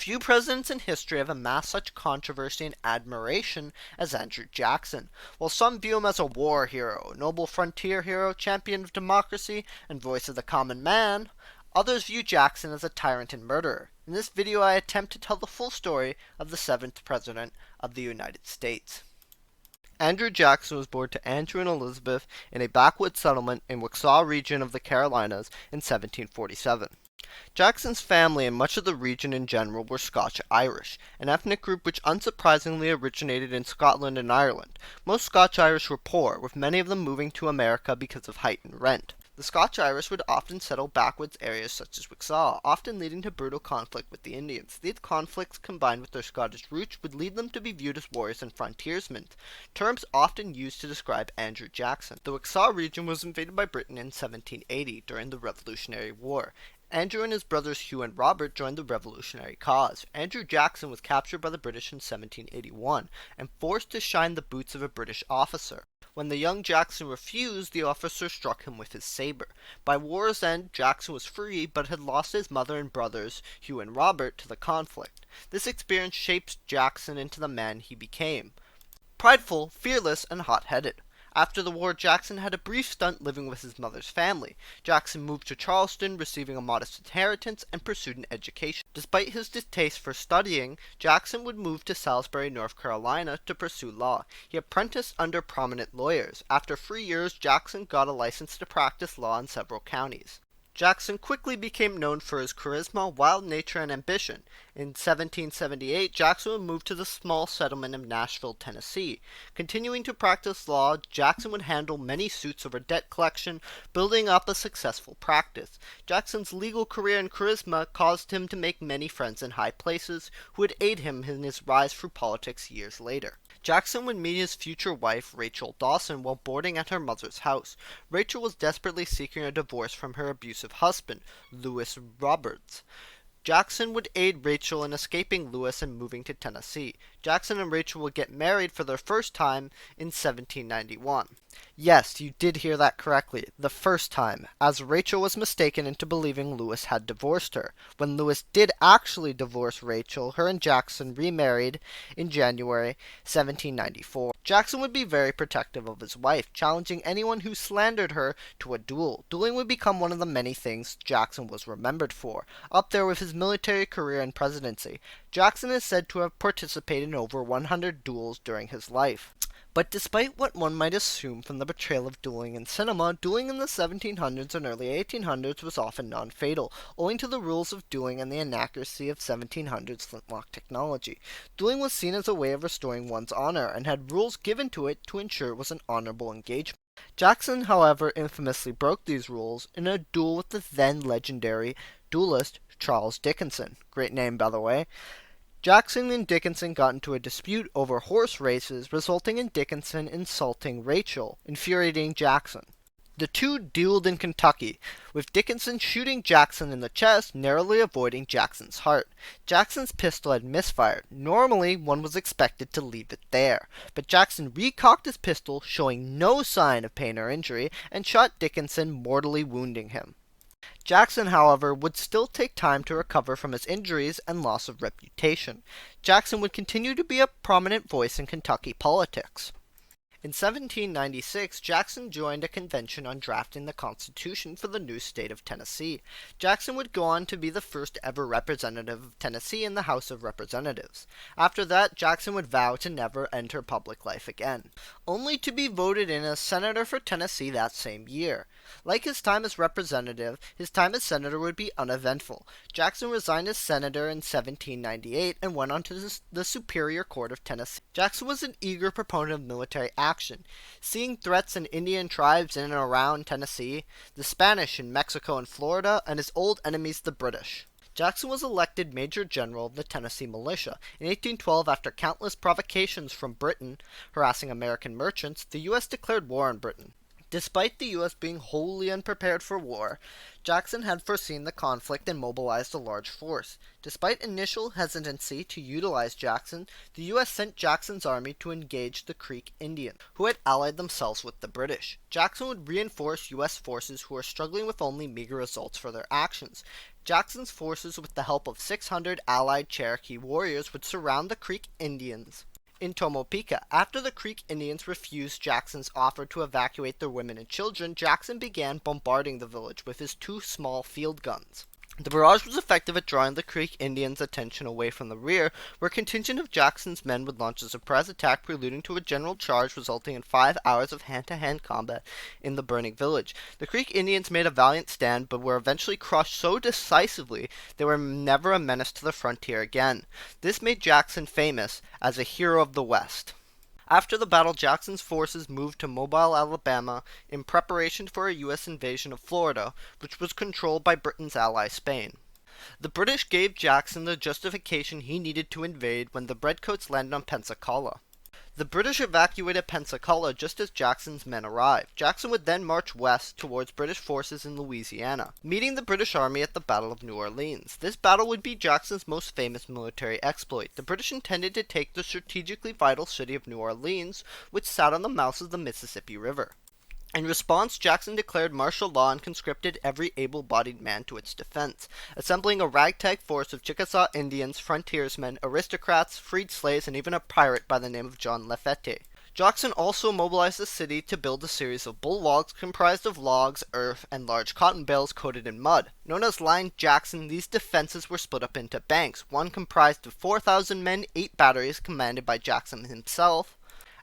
Few presidents in history have amassed such controversy and admiration as Andrew Jackson. While some view him as a war hero, noble frontier hero, champion of democracy, and voice of the common man, others view Jackson as a tyrant and murderer. In this video I attempt to tell the full story of the 7th President of the United States. Andrew Jackson was born to Andrew and Elizabeth in a backwoods settlement in Wichita region of the Carolinas in 1747. Jackson's family and much of the region in general were Scotch-Irish, an ethnic group which unsurprisingly originated in Scotland and Ireland. Most Scotch-Irish were poor, with many of them moving to America because of heightened rent. The Scotch-Irish would often settle backwoods areas such as Wichita, often leading to brutal conflict with the Indians. These conflicts, combined with their Scottish roots, would lead them to be viewed as warriors and frontiersmen, terms often used to describe Andrew Jackson. The Wichita region was invaded by Britain in 1780 during the Revolutionary War. Andrew and his brothers Hugh and Robert joined the revolutionary cause. Andrew Jackson was captured by the British in 1781 and forced to shine the boots of a British officer. When the young Jackson refused, the officer struck him with his saber. By war's end, Jackson was free but had lost his mother and brothers, Hugh and Robert, to the conflict. This experience shaped Jackson into the man he became. Prideful, fearless, and hot-headed. After the war, Jackson had a brief stint living with his mother's family. Jackson moved to Charleston, receiving a modest inheritance, and pursued an education. Despite his distaste for studying, Jackson would move to Salisbury, North Carolina, to pursue law. He apprenticed under prominent lawyers. After 3 years, Jackson got a license to practice law in several counties. Jackson quickly became known for his charisma, wild nature, and ambition. In 1778, Jackson would move to the small settlement of Nashville, Tennessee. Continuing to practice law, Jackson would handle many suits over debt collection, building up a successful practice. Jackson's legal career and charisma caused him to make many friends in high places, who would aid him in his rise through politics years later. Jackson would meet his future wife, Rachel Dawson, while boarding at her mother's house. Rachel was desperately seeking a divorce from her abusive husband, Lewis Roberts. Jackson would aid Rachel in escaping Lewis and moving to Tennessee. Jackson and Rachel would get married for their first time in 1791. Yes, you did hear that correctly, the first time, as Rachel was mistaken into believing Lewis had divorced her. When Lewis did actually divorce Rachel, her and Jackson remarried in January 1794. Jackson would be very protective of his wife, challenging anyone who slandered her to a duel. Dueling would become one of the many things Jackson was remembered for, up there with his military career and presidency. Jackson is said to have participated in over 100 duels during his life. But despite what one might assume from the portrayal of dueling in cinema, dueling in the 1700s and early 1800s was often non-fatal, owing to the rules of dueling and the inaccuracy of 1700s flintlock technology. Dueling was seen as a way of restoring one's honor, and had rules given to it to ensure it was an honorable engagement. Jackson, however, infamously broke these rules in a duel with the then legendary duelist Charles Dickinson. Great name, by the way. Jackson and Dickinson got into a dispute over horse races, resulting in Dickinson insulting Rachel, infuriating Jackson. The two dueled in Kentucky, with Dickinson shooting Jackson in the chest, narrowly avoiding Jackson's heart. Jackson's pistol had misfired. Normally, one was expected to leave it there, but Jackson recocked his pistol, showing no sign of pain or injury, and shot Dickinson, mortally wounding him. Jackson, however, would still take time to recover from his injuries and loss of reputation. Jackson would continue to be a prominent voice in Kentucky politics. In 1796, Jackson joined a convention on drafting the Constitution for the new state of Tennessee. Jackson would go on to be the first ever representative of Tennessee in the House of Representatives. After that, Jackson would vow to never enter public life again, only to be voted in as senator for Tennessee that same year. Like his time as representative, his time as senator would be uneventful. Jackson resigned as senator in 1798 and went on to the Superior Court of Tennessee. Jackson was an eager proponent of military action, seeing threats in Indian tribes in and around Tennessee, the Spanish in Mexico and Florida, and his old enemies the British. Jackson was elected Major General of the Tennessee Militia. In 1812, after countless provocations from Britain harassing American merchants, the U.S. declared war on Britain. Despite the U.S. being wholly unprepared for war, Jackson had foreseen the conflict and mobilized a large force. Despite initial hesitancy to utilize Jackson, the U.S. sent Jackson's army to engage the Creek Indians, who had allied themselves with the British. Jackson would reinforce U.S. forces who were struggling with only meager results for their actions. Jackson's forces, with the help of 600 allied Cherokee warriors, would surround the Creek Indians in Tomopeka. After the Creek Indians refused Jackson's offer to evacuate their women and children, Jackson began bombarding the village with his 2 small field guns. The barrage was effective at drawing the Creek Indians' attention away from the rear, where a contingent of Jackson's men would launch a surprise attack, preluding to a general charge resulting in 5 hours of hand-to-hand combat in the burning village. The Creek Indians made a valiant stand, but were eventually crushed so decisively they were never a menace to the frontier again. This made Jackson famous as a hero of the West. After the battle, Jackson's forces moved to Mobile, Alabama, in preparation for a U.S. invasion of Florida, which was controlled by Britain's ally Spain. The British gave Jackson the justification he needed to invade when the redcoats landed on Pensacola. The British evacuated Pensacola just as Jackson's men arrived. Jackson would then march west towards British forces in Louisiana, meeting the British army at the Battle of New Orleans. This battle would be Jackson's most famous military exploit. The British intended to take the strategically vital city of New Orleans, which sat on the mouth of the Mississippi River. In response, Jackson declared martial law and conscripted every able-bodied man to its defense, assembling a ragtag force of Chickasaw Indians, frontiersmen, aristocrats, freed slaves, and even a pirate by the name of John Lafayette. Jackson also mobilized the city to build a series of bulwarks comprised of logs, earth, and large cotton bales coated in mud. Known as Line Jackson, these defenses were split up into banks, one comprised of 4,000 men, 8 batteries commanded by Jackson himself,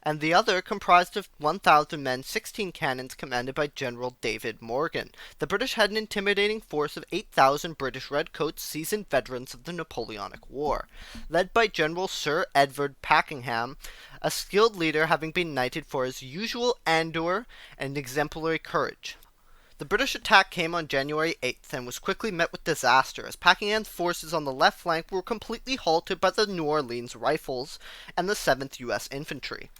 and the other comprised of 1,000 men, 16 cannons commanded by General David Morgan. The British had an intimidating force of 8,000 British redcoats, seasoned veterans of the Napoleonic War, led by General Sir Edward Pakenham, a skilled leader having been knighted for his usual ardor and exemplary courage. The British attack came on January 8th and was quickly met with disaster, as Pakenham's forces on the left flank were completely halted by the New Orleans Rifles and the 7th U.S. Infantry.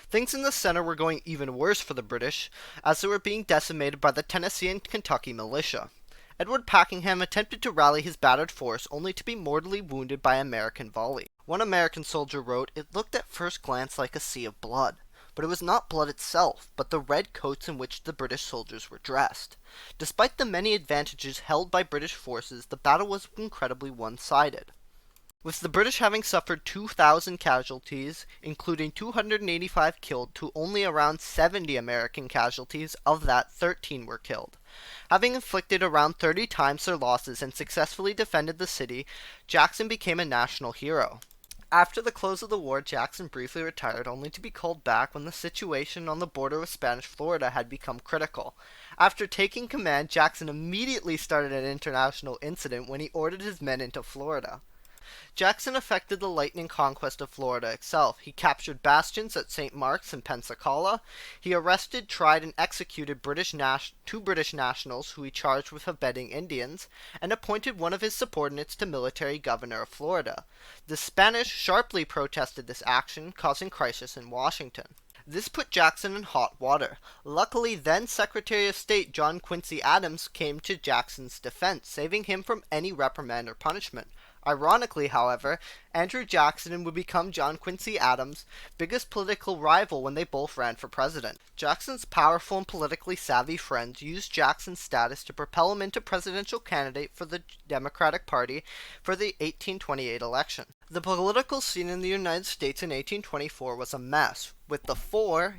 Things in the center were going even worse for the British, as they were being decimated by the Tennessee and Kentucky militia. Edward Pakenham attempted to rally his battered force, only to be mortally wounded by American volley. One American soldier wrote, "It looked at first glance like a sea of blood, but it was not blood itself, but the red coats in which the British soldiers were dressed." Despite the many advantages held by British forces, the battle was incredibly one-sided, with the British having suffered 2,000 casualties, including 285 killed, to only around 70 American casualties. Of that, 13 were killed. Having inflicted around 30 times their losses and successfully defended the city, Jackson became a national hero. After the close of the war, Jackson briefly retired, only to be called back when the situation on the border with Spanish Florida had become critical. After taking command, Jackson immediately started an international incident when he ordered his men into Florida. Jackson effected the lightning conquest of Florida itself. He captured bastions at St. Mark's and Pensacola. He arrested, tried, and executed two British nationals who he charged with abetting Indians, and appointed one of his subordinates to military governor of Florida. The Spanish sharply protested this action, causing crisis in Washington. This put Jackson in hot water. Luckily, then Secretary of State John Quincy Adams came to Jackson's defense, saving him from any reprimand or punishment. Ironically, however, Andrew Jackson would become John Quincy Adams' biggest political rival when they both ran for president. Jackson's powerful and politically savvy friends used Jackson's status to propel him into presidential candidate for the Democratic Party for the 1828 election. The political scene in the United States in 1824 was a mess, with the four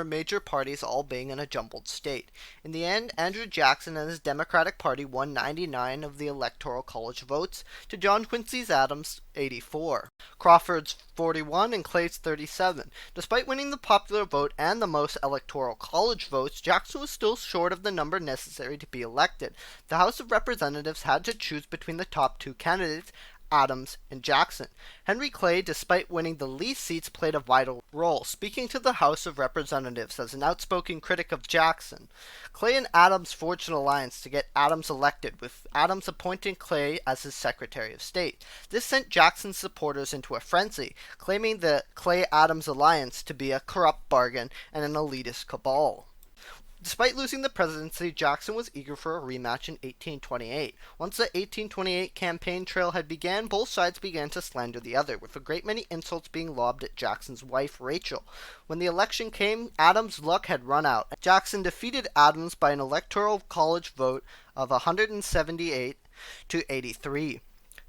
major parties all being in a jumbled state. In the end, Andrew Jackson and his Democratic Party won 99 of the Electoral College votes to John Quincy Adams' 84, Crawford's 41, and Clay's 37. Despite winning the popular vote and the most Electoral College votes, Jackson was still short of the number necessary to be elected. The House of Representatives had to choose between the top 2 candidates, Adams and Jackson. Henry Clay, despite winning the least seats, played a vital role, speaking to the House of Representatives as an outspoken critic of Jackson. Clay and Adams forged an alliance to get Adams elected, with Adams appointing Clay as his Secretary of State. This sent Jackson's supporters into a frenzy, claiming the Clay-Adams alliance to be a corrupt bargain and an elitist cabal. Despite losing the presidency, Jackson was eager for a rematch in 1828. Once the 1828 campaign trail had begun, both sides began to slander the other, with a great many insults being lobbed at Jackson's wife, Rachel. When the election came, Adams' luck had run out. Jackson defeated Adams by an electoral college vote of 178 to 83.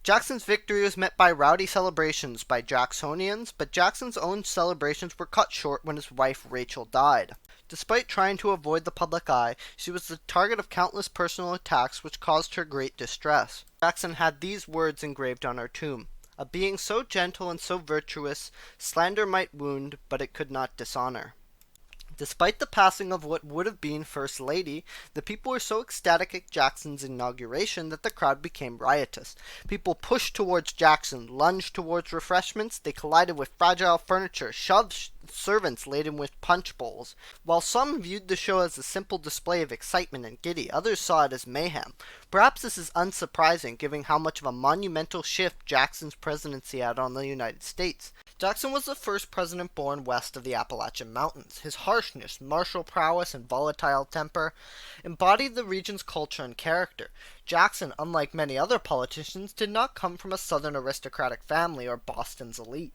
Jackson's victory was met by rowdy celebrations by Jacksonians, but Jackson's own celebrations were cut short when his wife Rachel died. Despite trying to avoid the public eye, she was the target of countless personal attacks which caused her great distress. Jackson had these words engraved on her tomb: "A being so gentle and so virtuous, slander might wound, but it could not dishonor." Despite the passing of what would have been First Lady, the people were so ecstatic at Jackson's inauguration that the crowd became riotous. People pushed towards Jackson, lunged towards refreshments, they collided with fragile furniture, shoved servants laden with punch bowls. While some viewed the show as a simple display of excitement and giddy, others saw it as mayhem. Perhaps this is unsurprising, given how much of a monumental shift Jackson's presidency had on the United States. Jackson was the first president born west of the Appalachian Mountains. His harshness, martial prowess, and volatile temper embodied the region's culture and character. Jackson, unlike many other politicians, did not come from a Southern aristocratic family or Boston's elite.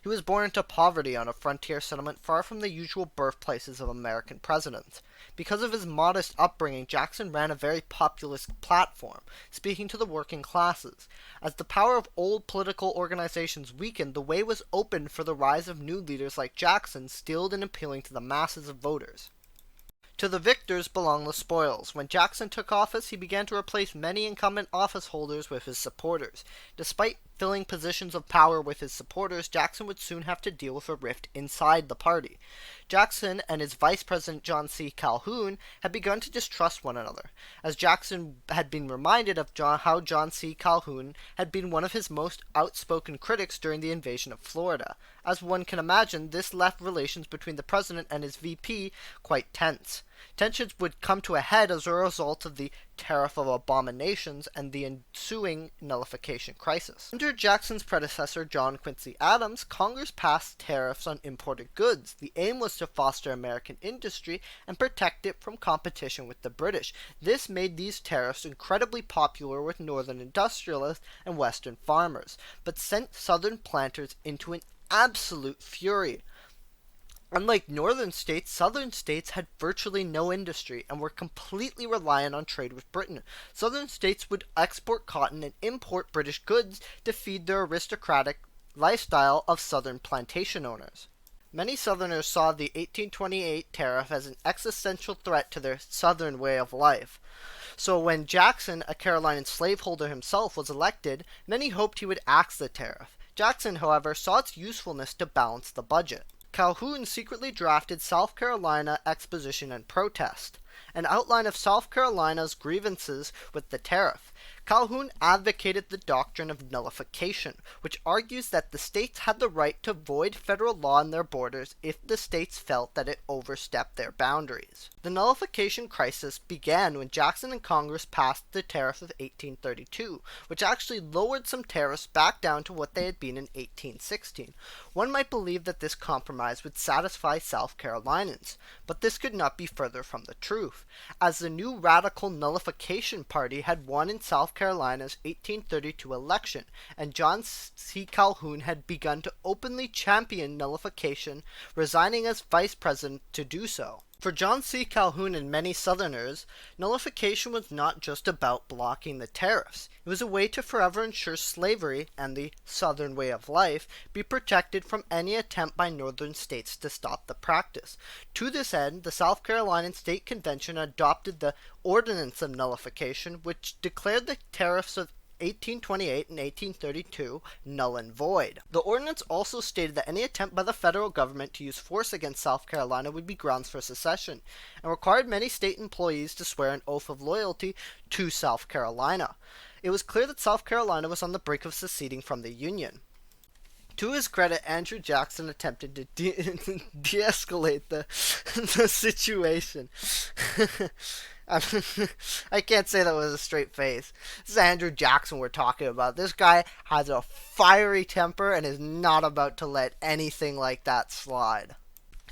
He was born into poverty on a frontier settlement far from the usual birthplaces of American presidents. Because of his modest upbringing, Jackson ran a very populist platform, speaking to the working classes. As the power of old political organizations weakened, the way was opened for the rise of new leaders like Jackson, skilled in appealing to the masses of voters. To the victors belong the spoils. When Jackson took office, he began to replace many incumbent office holders with his supporters. Despite filling positions of power with his supporters, Jackson would soon have to deal with a rift inside the party. Jackson and his vice president John C. Calhoun had begun to distrust one another, as Jackson had been reminded of how John C. Calhoun had been one of his most outspoken critics during the invasion of Florida. As one can imagine, this left relations between the president and his VP quite tense. Tensions would come to a head as a result of the Tariff of Abominations and the ensuing nullification crisis. Under Jackson's predecessor, John Quincy Adams, Congress passed tariffs on imported goods. The aim was to foster American industry and protect it from competition with the British. This made these tariffs incredibly popular with northern industrialists and western farmers, but sent southern planters into an absolute fury. Unlike northern states, southern states had virtually no industry and were completely reliant on trade with Britain. Southern states would export cotton and import British goods to feed their aristocratic lifestyle of southern plantation owners. Many Southerners saw the 1828 tariff as an existential threat to their southern way of life. So when Jackson, a Carolinian slaveholder himself, was elected, many hoped he would axe the tariff. Jackson, however, saw its usefulness to balance the budget. Calhoun secretly drafted South Carolina Exposition and Protest, an outline of South Carolina's grievances with the tariff. Calhoun advocated the doctrine of nullification, which argues that the states had the right to void federal law in their borders if the states felt that it overstepped their boundaries. The nullification crisis began when Jackson and Congress passed the Tariff of 1832, which actually lowered some tariffs back down to what they had been in 1816. One might believe that this compromise would satisfy South Carolinians, but this could not be further from the truth, as the new radical nullification party had won in South Carolina's 1832 election, and John C. Calhoun had begun to openly champion nullification, resigning as vice president to do so. For John C. Calhoun and many Southerners, nullification was not just about blocking the tariffs. It was a way to forever ensure slavery and the Southern way of life be protected from any attempt by Northern states to stop the practice. To this end, the South Carolina State Convention adopted the Ordinance of Nullification, which declared the tariffs of 1828 and 1832 null and void. The ordinance also stated that any attempt by the federal government to use force against South Carolina would be grounds for secession, and required many state employees to swear an oath of loyalty to South Carolina. It was clear that South Carolina was on the brink of seceding from the Union. To his credit, Andrew Jackson attempted to de-escalate the situation. I can't say that with a straight face. This is Andrew Jackson we're talking about. This guy has a fiery temper and is not about to let anything like that slide.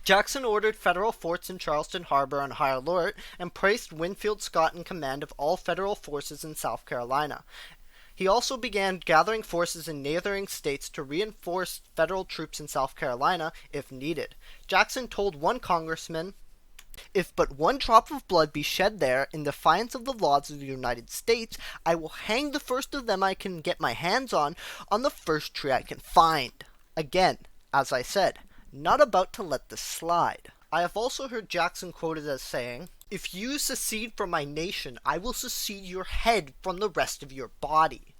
Jackson ordered federal forts in Charleston Harbor on high alert and placed Winfield Scott in command of all federal forces in South Carolina. He also began gathering forces in neighboring states to reinforce federal troops in South Carolina if needed. Jackson told one congressman, "If but one drop of blood be shed there, in defiance of the laws of the United States, I will hang the first of them I can get my hands on the first tree I can find." Again, as I said, not about to let this slide. I have also heard Jackson quoted as saying, "If you secede from my nation, I will secede your head from the rest of your body."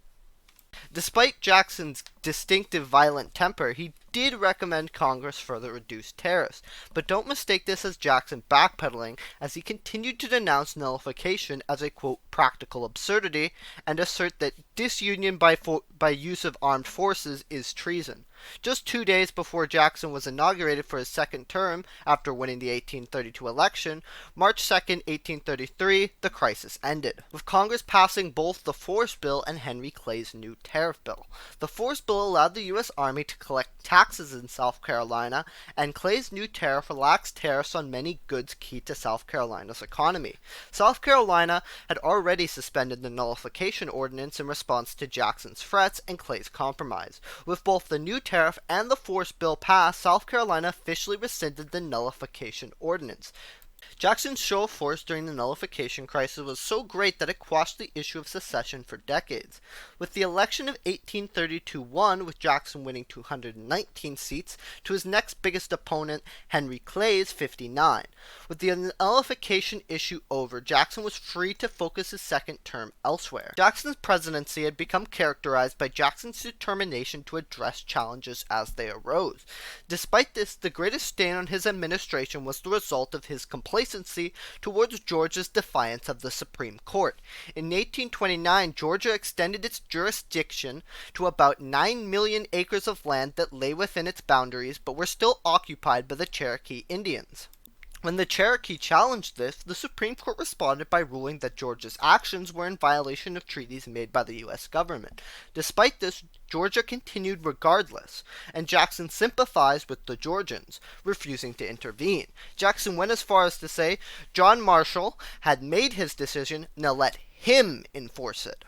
Despite Jackson's distinctive violent temper, he did recommend Congress further reduce tariffs, but don't mistake this as Jackson backpedaling, as he continued to denounce nullification as a, quote, practical absurdity, and assert that disunion by use of armed forces is treason. Just 2 days before Jackson was inaugurated for his second term after winning the 1832 election, March 2nd, 1833, the crisis ended, with Congress passing both the Force Bill and Henry Clay's new tariff bill. The Force Bill allowed the U.S. Army to collect taxes in South Carolina, and Clay's new tariff relaxed tariffs on many goods key to South Carolina's economy. South Carolina had already suspended the nullification ordinance in response to Jackson's threats and Clay's compromise. With both the new tariff and the Force Bill passed, South Carolina officially rescinded the nullification ordinance. Jackson's show of force during the nullification crisis was so great that it quashed the issue of secession for decades. With the election of 1832 won, with Jackson winning 219 seats, to his next biggest opponent, Henry Clay's 59. With the nullification issue over, Jackson was free to focus his second term elsewhere. Jackson's presidency had become characterized by Jackson's determination to address challenges as they arose. Despite this, the greatest stain on his administration was the result of his complacency towards Georgia's defiance of the Supreme Court. In 1829, Georgia extended its jurisdiction to about 9 million acres of land that lay within its boundaries but were still occupied by the Cherokee Indians. When the Cherokee challenged this, the Supreme Court responded by ruling that Georgia's actions were in violation of treaties made by the U.S. government. Despite this, Georgia continued regardless, and Jackson sympathized with the Georgians, refusing to intervene. Jackson went as far as to say John Marshall had made his decision, now let him enforce it.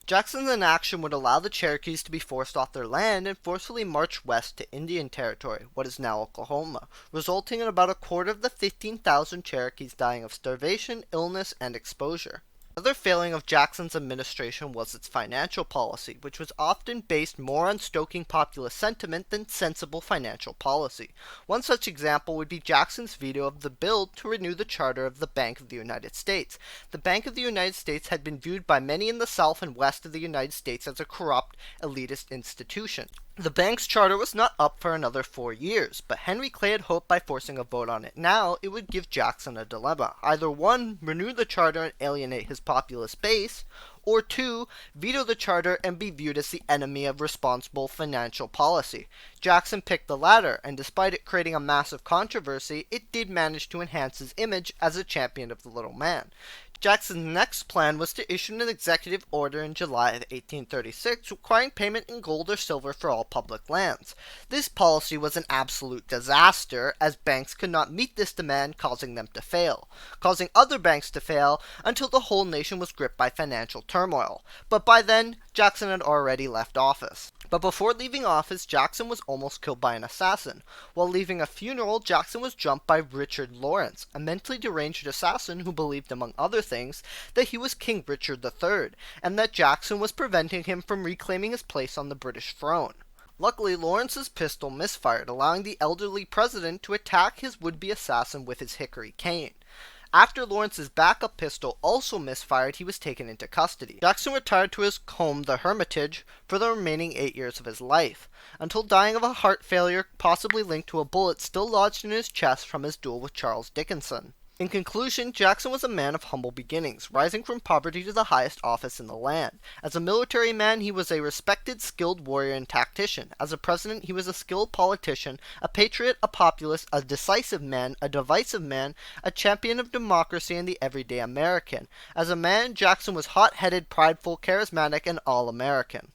Jackson's inaction would allow the Cherokees to be forced off their land and forcefully march west to Indian Territory, what is now Oklahoma, resulting in about a quarter of the 15,000 Cherokees dying of starvation, illness, and exposure. Another failing of Jackson's administration was its financial policy, which was often based more on stoking populist sentiment than sensible financial policy. One such example would be Jackson's veto of the bill to renew the charter of the Bank of the United States. The Bank of the United States had been viewed by many in the South and West of the United States as a corrupt, elitist institution. The bank's charter was not up for another 4 years, but Henry Clay had hoped by forcing a vote on it now, it would give Jackson a dilemma. Either 1, renew the charter and alienate his populist base, or 2, veto the charter and be viewed as the enemy of responsible financial policy. Jackson picked the latter, and despite it creating a massive controversy, it did manage to enhance his image as a champion of the little man. Jackson's next plan was to issue an executive order in July of 1836 requiring payment in gold or silver for all public lands. This policy was an absolute disaster, as banks could not meet this demand, causing them to fail, causing other banks to fail until the whole nation was gripped by financial turmoil. But by then, Jackson had already left office. But before leaving office, Jackson was almost killed by an assassin. While leaving a funeral, Jackson was jumped by Richard Lawrence, a mentally deranged assassin who believed, among other things, that he was King Richard III, and that Jackson was preventing him from reclaiming his place on the British throne. Luckily, Lawrence's pistol misfired, allowing the elderly president to attack his would-be assassin with his hickory cane. After Lawrence's backup pistol also misfired, he was taken into custody. Jackson retired to his home, the Hermitage, for the remaining 8 years of his life, until dying of a heart failure possibly linked to a bullet still lodged in his chest from his duel with Charles Dickinson. In conclusion, Jackson was a man of humble beginnings, rising from poverty to the highest office in the land. As a military man, he was a respected, skilled warrior and tactician. As a president, he was a skilled politician, a patriot, a populist, a decisive man, a divisive man, a champion of democracy and the everyday American. As a man, Jackson was hot-headed, prideful, charismatic, and all-American.